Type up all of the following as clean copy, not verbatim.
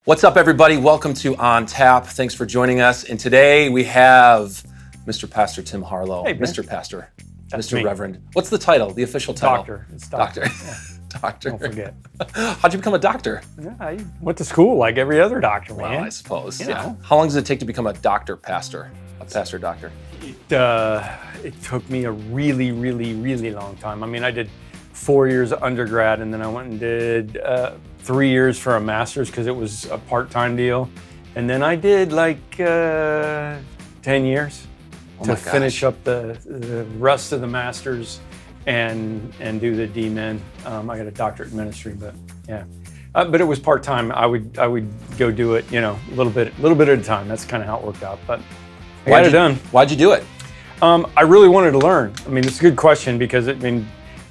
What's up, everybody? Welcome to On Tap. Thanks for joining us. And today we have Mr. Pastor Tim Harlow. Hey, man. Mr. Pastor, That's Mr. me. Reverend. What's the title, the official title? Doctor. It's doctor. Doctor. Yeah. Doctor. Don't forget. How'd you become a doctor? Yeah, I went to school like every other doctor, man. Well, I suppose, You yeah. know. How long does it take to become a doctor pastor? A pastor doctor? It took me a really long time. I mean, I did 4 years of undergrad, and then I went and did 3 years for a master's because it was a part-time deal. And then I did like 10 years to finish up the rest of the master's and do the DMin. I got a doctorate in ministry, but yeah. But it was part-time. I would go do it, you know, a little bit at a time. That's kind of how it worked out. But I got it done. Why'd you do it? I really wanted to learn. I mean, it's a good question because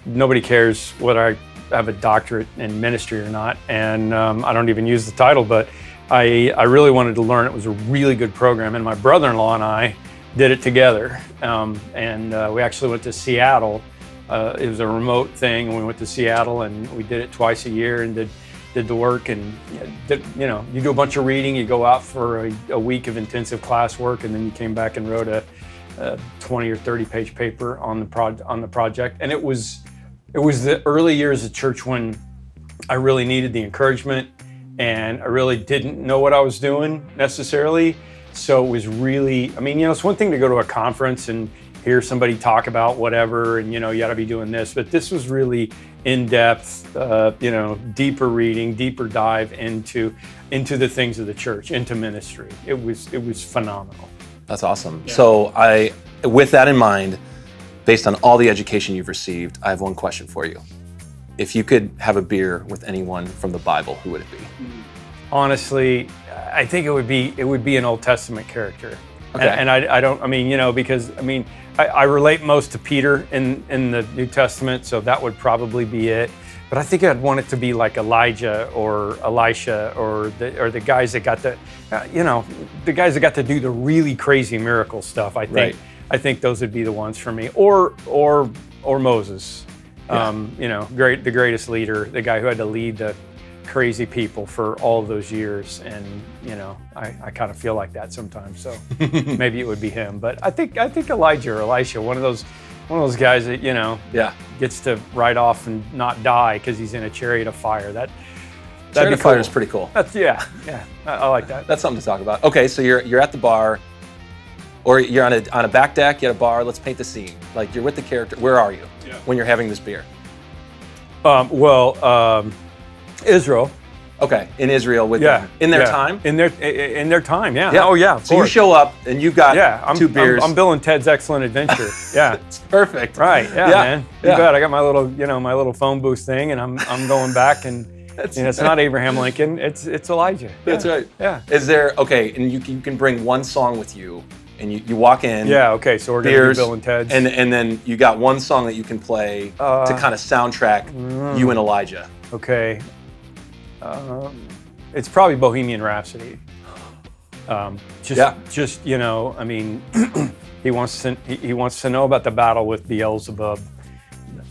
nobody cares whether I have a doctorate in ministry or not, and I don't even use the title, but I really wanted to learn. It was a really good program, and my brother-in-law and I did it together, and we actually went to Seattle. It was a remote thing, and we went to Seattle, and we did it twice a year and did the work, and you do a bunch of reading, you go out for a week of intensive classwork, and then you came back and wrote a 20 or 30 page paper on the project. And it was the early years of church when I really needed the encouragement, and I really didn't know what I was doing necessarily. So it was really, I mean, it's one thing to go to a conference and hear somebody talk about whatever, and you got to be doing this, but this was really in-depth, deeper reading, deeper dive into the things of the church, into ministry. It was phenomenal. That's awesome. Yeah. So with that in mind, based on all the education you've received, I have one question for you. If you could have a beer with anyone from the Bible, who would it be? Honestly, I think it would be an Old Testament character. Okay. And because I relate most to Peter in the New Testament, so that would probably be it. But I think I'd want it to be like Elijah or Elisha or the guys that got to do the really crazy miracle stuff. I think. Right. I think those would be the ones for me, or Moses, yeah. The greatest leader, the guy who had to lead the crazy people for all of those years, and I kind of feel like that sometimes. So maybe it would be him, but I think Elijah or Elisha, one of those guys that gets to ride off and not die because he's in a chariot of fire. Chariot of fire is pretty cool. I like that. That's something to talk about. Okay, so you're at the bar. Or you're on a back deck, you're at a bar, let's paint the scene. Like you're with the character, where are you when you're having this beer? Israel. Okay, in Israel with them. In their time? In their time, yeah. Oh yeah, so you show up and you've got 2 beers. I'm Bill and Ted's Excellent Adventure. Yeah. It's perfect. Right, man. You bet. I got my little phone booth thing, and I'm going back, and it's not Abraham Lincoln, it's Elijah. That's right. Yeah. Is there, and you can bring one song with you, and you walk in. Yeah, okay, so we're going to do Bill and Ted's. And then you got one song that you can play to kind of soundtrack you and Elijah. Okay. It's probably Bohemian Rhapsody. He wants to know about the battle with Beelzebub.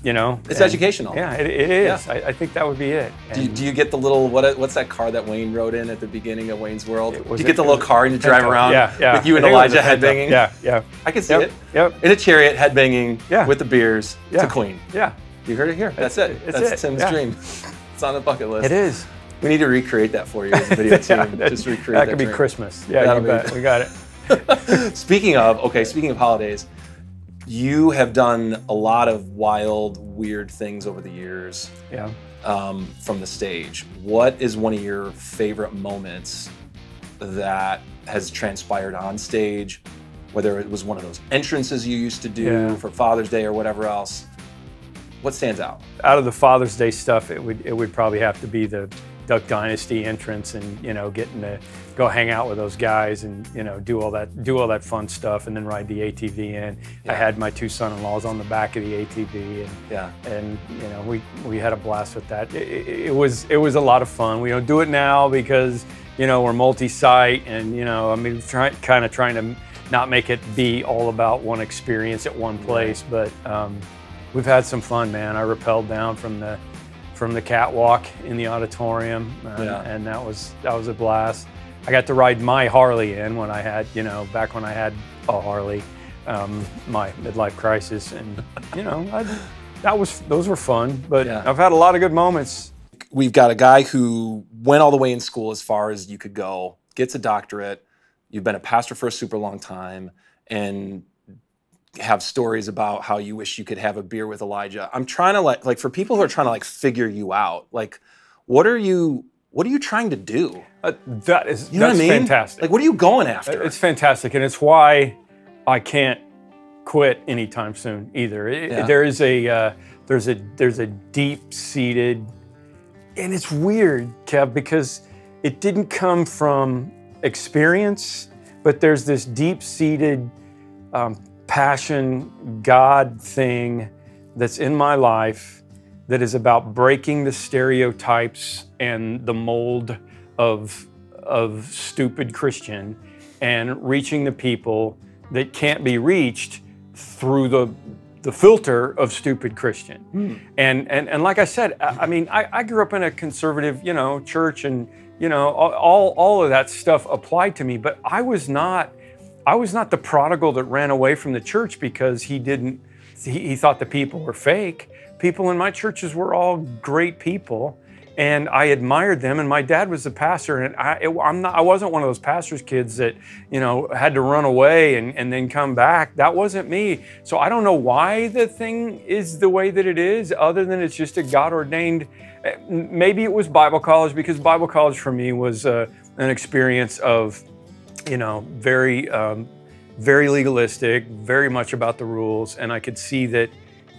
It's educational. Yeah, it is. Yeah. I think that would be it. Do you get the little, what's that car that Wayne rode in at the beginning of Wayne's World? Do you get the little car and you drive around with you and Elijah headbanging? Yeah. I can see it. Yep. In a chariot, headbanging with the beers to Queen. Yeah. You heard it here. That's it. That's Tim's dream. It's on the bucket list. It is. We need to recreate that for you as a video team. Just recreate that. That could be Christmas. Yeah, you bet. We got it. Speaking of holidays, you have done a lot of wild, weird things over the years from the stage. What is one of your favorite moments that has transpired on stage, whether it was one of those entrances you used to do for Father's Day or whatever else? What stands out? Out of the Father's Day stuff, it would probably have to be the Duck Dynasty entrance, and getting to go hang out with those guys and do all that fun stuff, and then ride the ATV in. I had my 2 son-in-laws on the back of the ATV, and we had a blast with that. It was a lot of fun. We don't do it now because we're multi-site, and trying to not make it be all about one experience at one place, but we've had some fun, man. I rappelled down from the from the catwalk in the auditorium, and that was a blast. I got to ride my Harley in when I had, back when I had a Harley, my midlife crisis, and those were fun. But I've had a lot of good moments. We've got a guy who went all the way in school as far as you could go, gets a doctorate. You've been a pastor for a super long time, and have stories about how you wish you could have a beer with Elijah. I'm trying to like for people who are trying to figure you out, what are you trying to do? That's fantastic. Like, what are you going after? It's fantastic, and it's why I can't quit anytime soon either. There's a deep-seated, and it's weird, Kev, because it didn't come from experience, but there's this deep-seated passion, God thing that's in my life that is about breaking the stereotypes and the mold of stupid Christian and reaching the people that can't be reached through the filter of stupid Christian. And like I said, I mean, I grew up in a conservative, church, and all of that stuff applied to me, but I was not the prodigal that ran away from the church because he thought the people were fake. People in my churches were all great people, and I admired them, and my dad was the pastor, and I wasn't one of those pastor's kids that, had to run away and then come back. That wasn't me. So I don't know why the thing is the way that it is, other than it's just a God-ordained, maybe it was Bible college, because Bible college for me was an experience of, very legalistic, very much about the rules, and I could see that,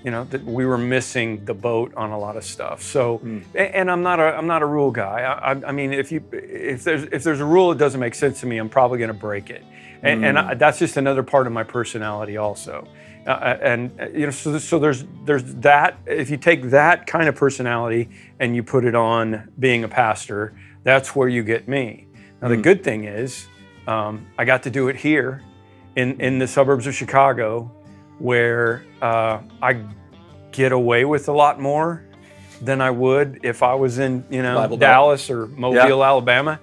that we were missing the boat on a lot of stuff. So, and I'm not a rule guy. I mean, if there's a rule that doesn't make sense to me, I'm probably going to break it, and that's just another part of my personality also. So there's that. If you take that kind of personality and you put it on being a pastor, that's where you get me. Now the good thing is, I got to do it here in the suburbs of Chicago, where I get away with a lot more than I would if I was in Dallas or Mobile, Alabama,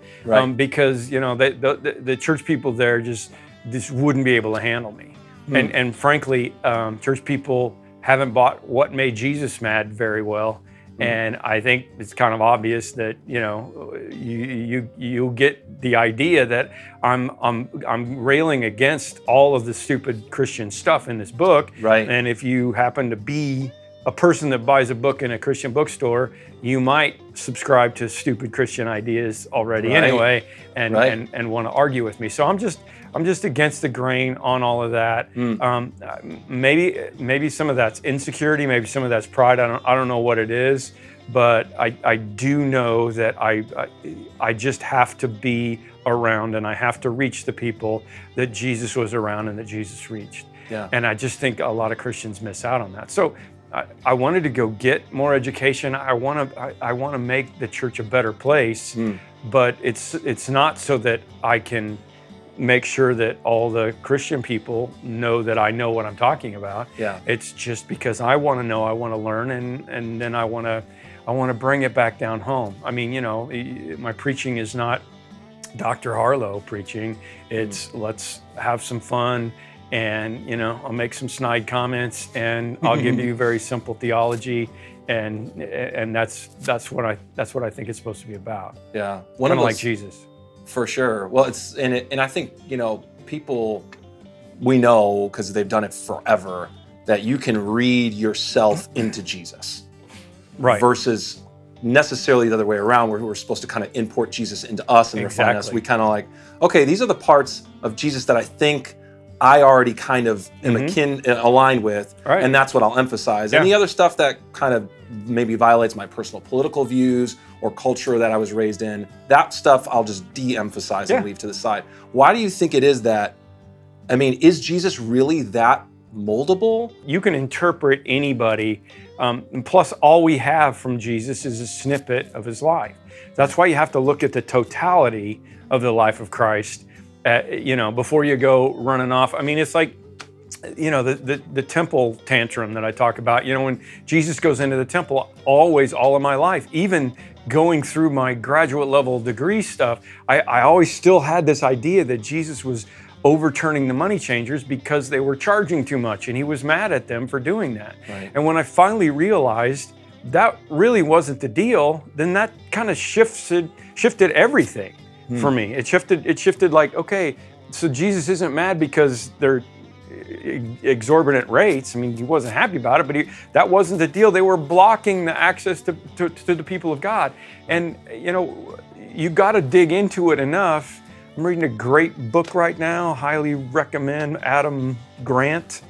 because the church people there just wouldn't be able to handle me, and frankly, church people haven't bought What Made Jesus Mad very well. And I think it's kind of obvious that you get the idea that I'm railing against all of the stupid Christian stuff in this book. Right. And if you happen to be a person that buys a book in a Christian bookstore, you might subscribe to stupid Christian ideas already anyway, and want to argue with me. So I'm just against the grain on all of that. Maybe some of that's insecurity, maybe some of that's pride. I don't know what it is, but I do know that I just have to be around, and I have to reach the people that Jesus was around and that Jesus reached. And I just think a lot of Christians miss out on that. So I wanted to go get more education. I want to make the church a better place, but it's not so that I can make sure that all the Christian people know that I know what I'm talking about. It's just because I want to know, I want to learn, and then I want to bring it back down home. I mean, my preaching is not Dr. Harlow preaching. It's let's have some fun, and I'll make some snide comments, and I'll give you very simple theology, and that's what I think it's supposed to be about. Kind of like Jesus. For sure. Well, and I think people, we know because they've done it forever, that you can read yourself into Jesus, versus necessarily the other way around, where we're supposed to kind of import Jesus into us and refine us. We kind of like, okay, these are the parts of Jesus that I think I already kind of am aligned with, and that's what I'll emphasize. And the other stuff that kind of maybe violates my personal political views or culture that I was raised in, that stuff I'll just de-emphasize and leave to the side. Why do you think it is that, I mean, is Jesus really that moldable? You can interpret anybody, and plus all we have from Jesus is a snippet of his life. That's why you have to look at the totality of the life of Christ, before you go running off. I mean, it's like the temple tantrum that I talk about. When Jesus goes into the temple, always, all of my life, even going through my graduate level degree stuff, I always still had this idea that Jesus was overturning the money changers because they were charging too much, and he was mad at them for doing that. Right. And when I finally realized that really wasn't the deal, then that kind of shifted everything for me. It shifted like, okay, so Jesus isn't mad because they're exorbitant rates. I mean, he wasn't happy about it, but that wasn't the deal. They were blocking the access to the people of God. And, you got to dig into it enough. I'm reading a great book right now, highly recommend, Adam Grant.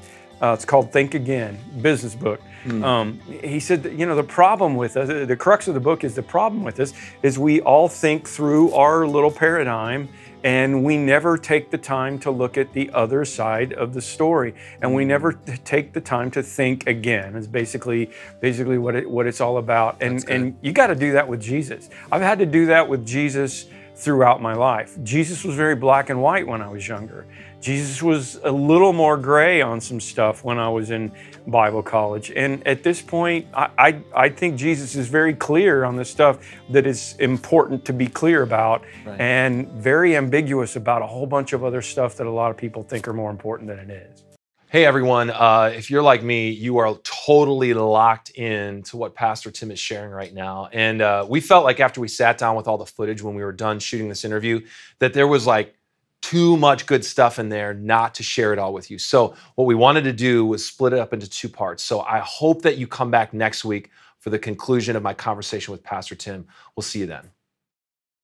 It's called Think Again, business book. He said that, the problem with us, the crux of the book is the problem with us is we all think through our little paradigm, and we never take the time to look at the other side of the story, and we never take the time to think again. It's basically what it's all about. And you got to do that with Jesus. I've had to do that with Jesus throughout my life. Jesus was very black and white when I was younger. Jesus was a little more gray on some stuff when I was in Bible college. And at this point, I think Jesus is very clear on the stuff that is important to be clear about, and very ambiguous about a whole bunch of other stuff that a lot of people think are more important than it is. Hey everyone, if you're like me, you are totally locked in to what Pastor Tim is sharing right now. And we felt like after we sat down with all the footage when we were done shooting this interview, that there was like too much good stuff in there not to share it all with you. So what we wanted to do was split it up into 2 parts. So I hope that you come back next week for the conclusion of my conversation with Pastor Tim. We'll see you then.